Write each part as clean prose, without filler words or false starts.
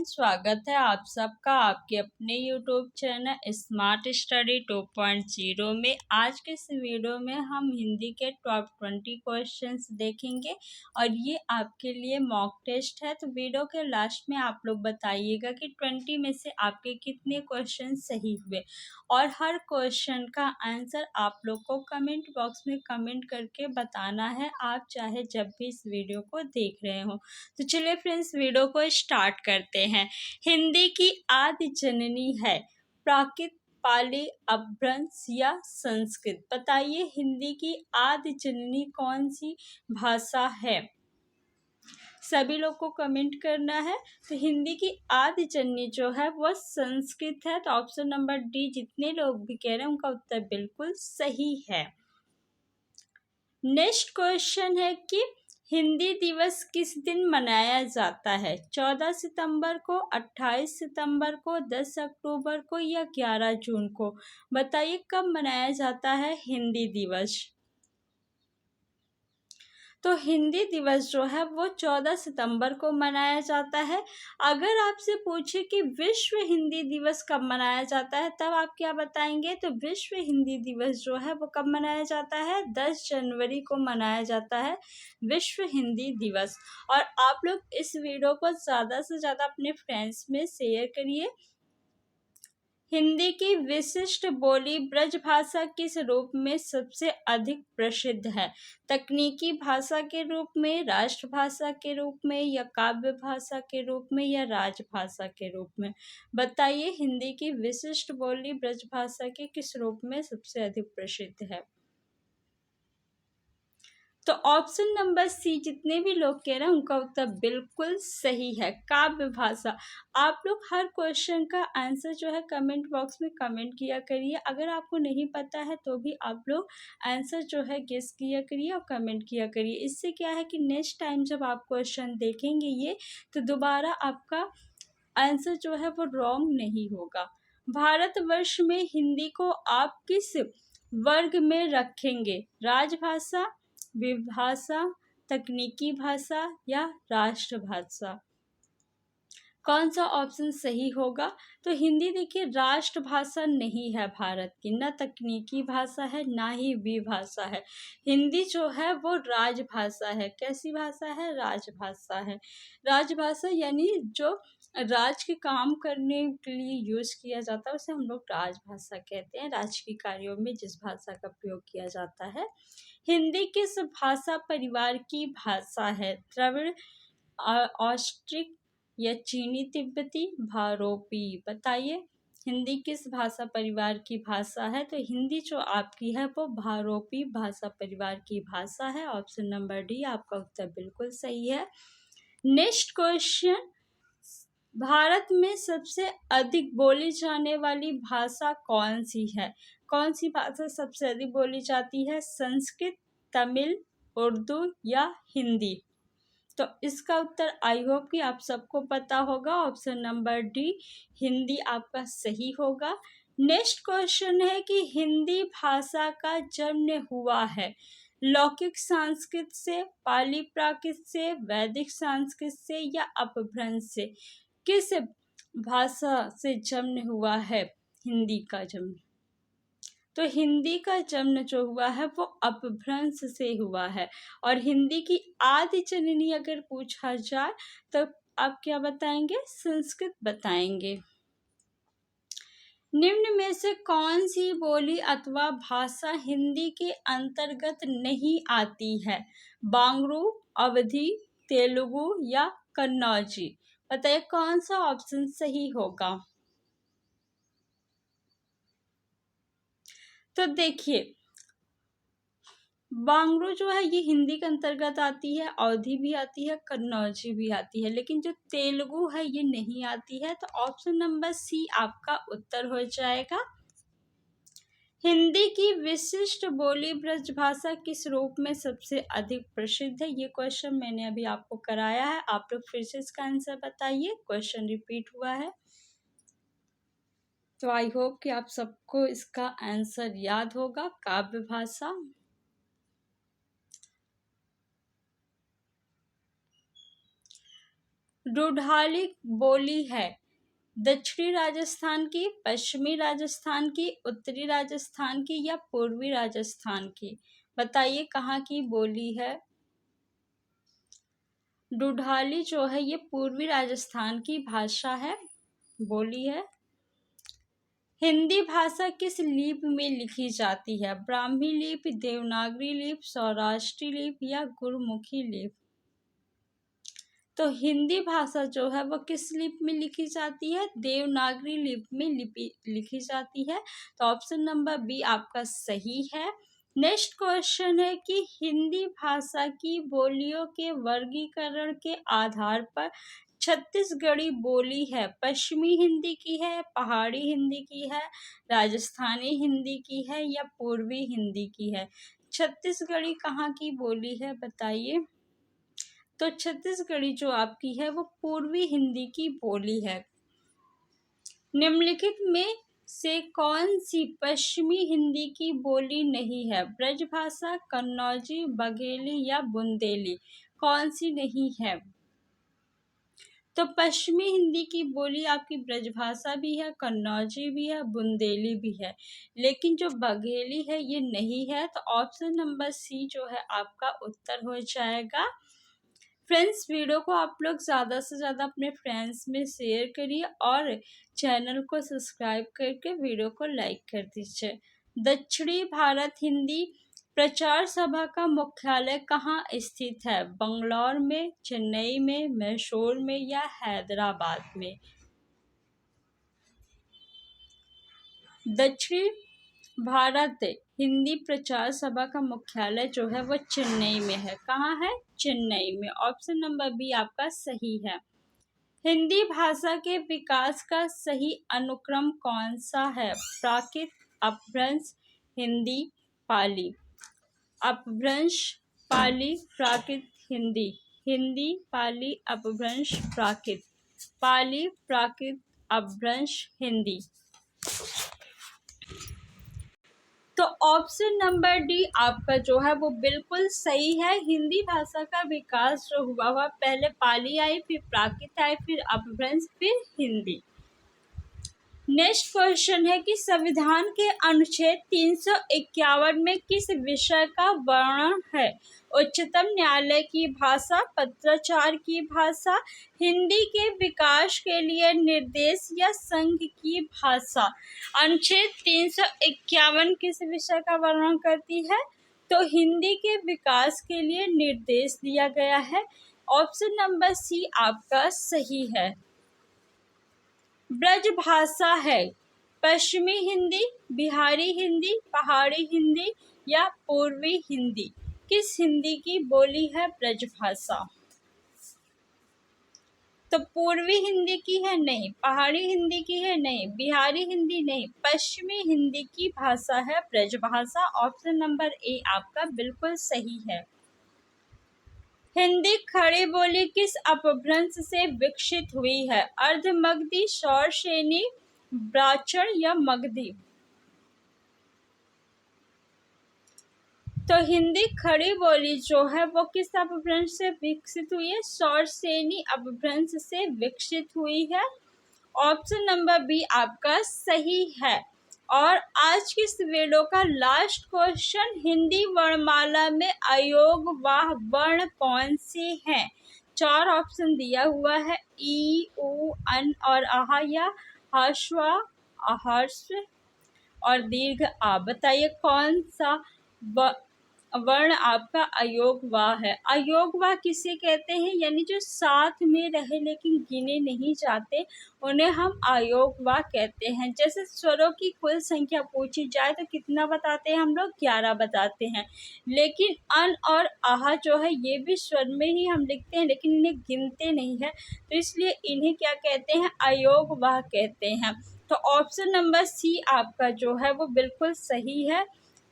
Friends, स्वागत है आप सबका आपके अपने यूट्यूब चैनल स्मार्ट स्टडी 2.0 में। आज के इस वीडियो में हम हिंदी के टॉप 20 क्वेश्चंस देखेंगे और ये आपके लिए मॉक टेस्ट है। तो वीडियो के लास्ट में आप लोग बताइएगा कि 20 में से आपके कितने क्वेश्चन सही हुए और हर क्वेश्चन का आंसर आप लोग को कमेंट बॉक्स में कमेंट करके बताना है, आप चाहे जब भी इस वीडियो को देख रहे हो। तो चलिए फ्रेंड्स, वीडियो को स्टार्ट करते हैं। हिंदी की आदि जननी है प्राकृत, पाली, अपभ्रंश या संस्कृत? बताइए, हिंदी की आदि जननी कौन सी भाषा है? सभी लोग को कमेंट करना है। तो हिंदी की आदि जननी जो है वह संस्कृत है। तो ऑप्शन नंबर डी, जितने लोग भी कह रहे हैं उनका उत्तर बिल्कुल सही है। नेक्स्ट क्वेश्चन है कि हिंदी दिवस किस दिन मनाया जाता है? 14 सितंबर को, 28 सितंबर को, 10 अक्टूबर को या 11 जून को? बताइए कब मनाया जाता है हिंदी दिवस? तो हिंदी दिवस जो है वो 14 सितंबर को मनाया जाता है। अगर आपसे पूछे कि विश्व हिंदी दिवस कब मनाया जाता है, तब आप क्या बताएंगे? तो विश्व हिंदी दिवस जो है वो कब मनाया जाता है? 10 जनवरी को मनाया जाता है विश्व हिंदी दिवस। और आप लोग इस वीडियो को ज़्यादा से ज़्यादा अपने फ्रेंड्स में शेयर करिए। हिंदी की विशिष्ट बोली ब्रजभाषा किस रूप में सबसे अधिक प्रसिद्ध है? तकनीकी भाषा के रूप में, राष्ट्रभाषा के रूप में या काव्य भाषा के रूप में या राजभाषा के रूप में? बताइए, हिंदी की विशिष्ट बोली ब्रजभाषा के किस रूप में सबसे अधिक प्रसिद्ध है? तो ऑप्शन नंबर सी, जितने भी लोग कह रहे हैं उनका उत्तर बिल्कुल सही है, काव्य भाषा। आप लोग हर क्वेश्चन का आंसर जो है कमेंट बॉक्स में कमेंट किया करिए। अगर आपको नहीं पता है तो भी आप लोग आंसर जो है गेस किया करिए और कमेंट किया करिए। इससे क्या है कि नेक्स्ट टाइम जब आप क्वेश्चन देखेंगे ये, तो दोबारा आपका आंसर जो है वो रॉन्ग नहीं होगा। भारतवर्ष में हिंदी को आप किस वर्ग में रखेंगे? राजभाषा, विभाषा, तकनीकी भाषा या राष्ट्रभाषा? कौन सा ऑप्शन सही होगा? तो हिंदी देखिए राष्ट्रभाषा नहीं है भारत की, न तकनीकी भाषा है ना ही विभाषा है। हिंदी जो है वो राजभाषा है। कैसी भाषा है? राजभाषा है। राजभाषा यानी जो राज के काम करने के लिए यूज किया जाता है उसे हम लोग राजभाषा कहते हैं। राजकीय कार्यों में जिस भाषा का प्रयोग किया जाता है। हिंदी किस भाषा परिवार की भाषा है? द्रविड़, ऑस्ट्रिक या चीनी तिब्बती, भारोपी? बताइए, हिंदी किस भाषा परिवार की भाषा है? तो हिंदी जो आपकी है वो भारोपी भाषा परिवार की भाषा है। ऑप्शन नंबर डी, आपका उत्तर बिल्कुल सही है। नेक्स्ट क्वेश्चन, भारत में सबसे अधिक बोली जाने वाली भाषा कौन सी है? कौन सी भाषा सबसे अधिक बोली जाती है? संस्कृत, तमिल, उर्दू या हिंदी? तो इसका उत्तर आई होप कि आप सबको पता होगा। ऑप्शन नंबर डी, हिंदी आपका सही होगा। नेक्स्ट क्वेश्चन है कि हिंदी भाषा का जन्म हुआ है लौकिक संस्कृत से, पाली प्राकृत से, वैदिक संस्कृत से या अपभ्रंश से? किस भाषा से जन्म हुआ है हिंदी का जन्म? तो हिंदी का जन्म जो हुआ है वो अपभ्रंश से हुआ है। और हिंदी की आदि जननी अगर पूछा जाए तो आप क्या बताएंगे? संस्कृत बताएंगे। निम्न में से कौन सी बोली अथवा भाषा हिंदी के अंतर्गत नहीं आती है? बांग्रू, अवधी, तेलुगु या कन्नौजी? बताइए कौन सा ऑप्शन सही होगा? तो देखिए, बांग्रू जो है ये हिंदी के अंतर्गत आती है, अवधी भी आती है, कन्नौजी भी आती है, लेकिन जो तेलुगु है ये नहीं आती है। तो ऑप्शन नंबर सी आपका उत्तर हो जाएगा। हिंदी की विशिष्ट बोली ब्रजभाषा किस रूप में सबसे अधिक प्रसिद्ध है? ये क्वेश्चन मैंने अभी आपको कराया है, आप लोग फिर से इसका आंसर बताइए। क्वेश्चन रिपीट हुआ है, तो आई होप कि आप सबको इसका आंसर याद होगा। काव्य भाषा। ढूढ़ाली बोली है दक्षिणी राजस्थान की, पश्चिमी राजस्थान की, उत्तरी राजस्थान की या पूर्वी राजस्थान की? बताइए कहाँ की बोली है। ढूढ़ाली जो है ये पूर्वी राजस्थान की भाषा है, बोली है। हिंदी भाषा किस लिपि में लिखी जाती है? ब्राह्मी लिपि, देवनागरी लिपि, सौराष्ट्री लिपि या गुरुमुखी लिपि? तो हिंदी भाषा जो है वो किस लिपि में लिखी जाती है? देवनागरी लिपि में लिखी जाती है। तो ऑप्शन नंबर बी आपका सही है। नेक्स्ट क्वेश्चन है कि हिंदी भाषा की बोलियों के वर्गीकरण के आधार पर छत्तीसगढ़ी बोली है पश्चिमी हिंदी की है, पहाड़ी हिंदी की है, राजस्थानी हिंदी की है या पूर्वी हिंदी की है? छत्तीसगढ़ी कहाँ की बोली है बताइए। तो छत्तीसगढ़ी जो आपकी है वो पूर्वी हिंदी की बोली है। निम्नलिखित में से कौन सी पश्चिमी हिंदी की बोली नहीं है? ब्रजभाषा, कन्नौजी, बघेली या बुंदेली? कौन सी नहीं है? तो पश्चिमी हिंदी की बोली आपकी ब्रजभाषा भी है, कन्नौजी भी है, बुंदेली भी है, लेकिन जो बघेली है ये नहीं है। तो ऑप्शन नंबर सी जो है आपका उत्तर हो जाएगा। फ्रेंड्स, वीडियो को आप लोग ज़्यादा से ज़्यादा अपने फ्रेंड्स में शेयर करिए और चैनल को सब्सक्राइब करके वीडियो को लाइक कर दीजिए। दक्षिणी भारत हिंदी प्रचार सभा का मुख्यालय कहाँ स्थित है? बंगलौर में, चेन्नई में, मैसूर में या हैदराबाद में? दक्षिणी भारत हिंदी प्रचार सभा का मुख्यालय जो है वो चेन्नई में है। कहाँ है? चेन्नई में। ऑप्शन नंबर बी आपका सही है। हिंदी भाषा के विकास का सही अनुक्रम कौन सा है? प्राकृत, अपभ्रंश, हिंदी, पाली? अपभ्रंश, पाली, प्राकृत, हिंदी? हिंदी, पाली, अपभ्रंश, प्राकृत? पाली, प्राकृत, अपभ्रंश, हिंदी? तो ऑप्शन नंबर डी आपका जो है वो बिल्कुल सही है। हिंदी भाषा का विकास जो हुआ पहले पाली आई, फिर प्राकृत आई, फिर अपभ्रंश, फिर हिंदी। नेक्स्ट क्वेश्चन है कि संविधान के अनुच्छेद 351 में किस विषय का वर्णन है? उच्चतम न्यायालय की भाषा, पत्राचार की भाषा, हिंदी के विकास के लिए निर्देश या संघ की भाषा? अनुच्छेद 351 किस विषय का वर्णन करती है? तो हिंदी के विकास के लिए निर्देश दिया गया है। ऑप्शन नंबर सी आपका सही है। ब्रजभाषा है पश्चिमी हिंदी, बिहारी हिंदी, पहाड़ी हिंदी या पूर्वी हिंदी? किस हिंदी की बोली है ब्रजभाषा? तो पूर्वी हिंदी की है? नहीं। पहाड़ी हिंदी की है? नहीं। बिहारी हिंदी? नहीं। पश्चिमी हिंदी की भाषा है ब्रजभाषा। ऑप्शन नंबर ए आपका बिल्कुल सही है। हिंदी खड़ी बोली किस अपभ्रंश से विकसित हुई है? अर्धमगधी, शौरसेनी, ब्राह्मण या मगधी? तो हिंदी खड़ी बोली जो है वो किस अपभ्रंश से विकसित हुई है? शौरसेनी अपभ्रंश से विकसित हुई है। ऑप्शन नंबर बी आपका सही है। और आज की इस वीडियो का लास्ट क्वेश्चन, हिंदी वर्णमाला में अयोगवाह वर्ण कौन से हैं? 4 ऑप्शन दिया हुआ है, ई, उ, अन और आहा या ह्रस्व, आहर्ष और दीर्घ आ। बताइए कौन सा वर्ण आपका अयोगवाह है? अयोगवाह किसे कहते हैं? यानी जो साथ में रहे लेकिन गिने नहीं जाते, उन्हें हम अयोगवाह कहते हैं। जैसे स्वरों की कुल संख्या पूछी जाए तो कितना बताते हैं हम लोग? 11 बताते हैं। लेकिन अन और आहा जो है ये भी स्वर में ही हम लिखते हैं, लेकिन इन्हें गिनते नहीं है, तो इसलिए इन्हें क्या कहते हैं? अयोगवाह कहते हैं। तो ऑप्शन नंबर सी आपका जो है वो बिल्कुल सही है।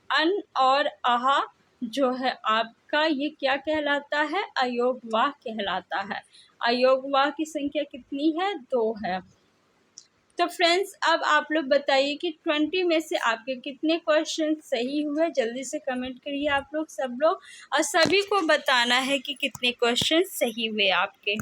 अन और आहा जो है आपका ये क्या कहलाता है? अयोगवाह कहलाता है। अयोगवाह की संख्या कितनी है? 2 है। तो फ्रेंड्स, अब आप लोग बताइए कि 20 में से आपके कितने क्वेश्चन सही हुए? जल्दी से कमेंट करिए आप लोग, सब लोग, और सभी को बताना है कि कितने क्वेश्चन सही हुए आपके।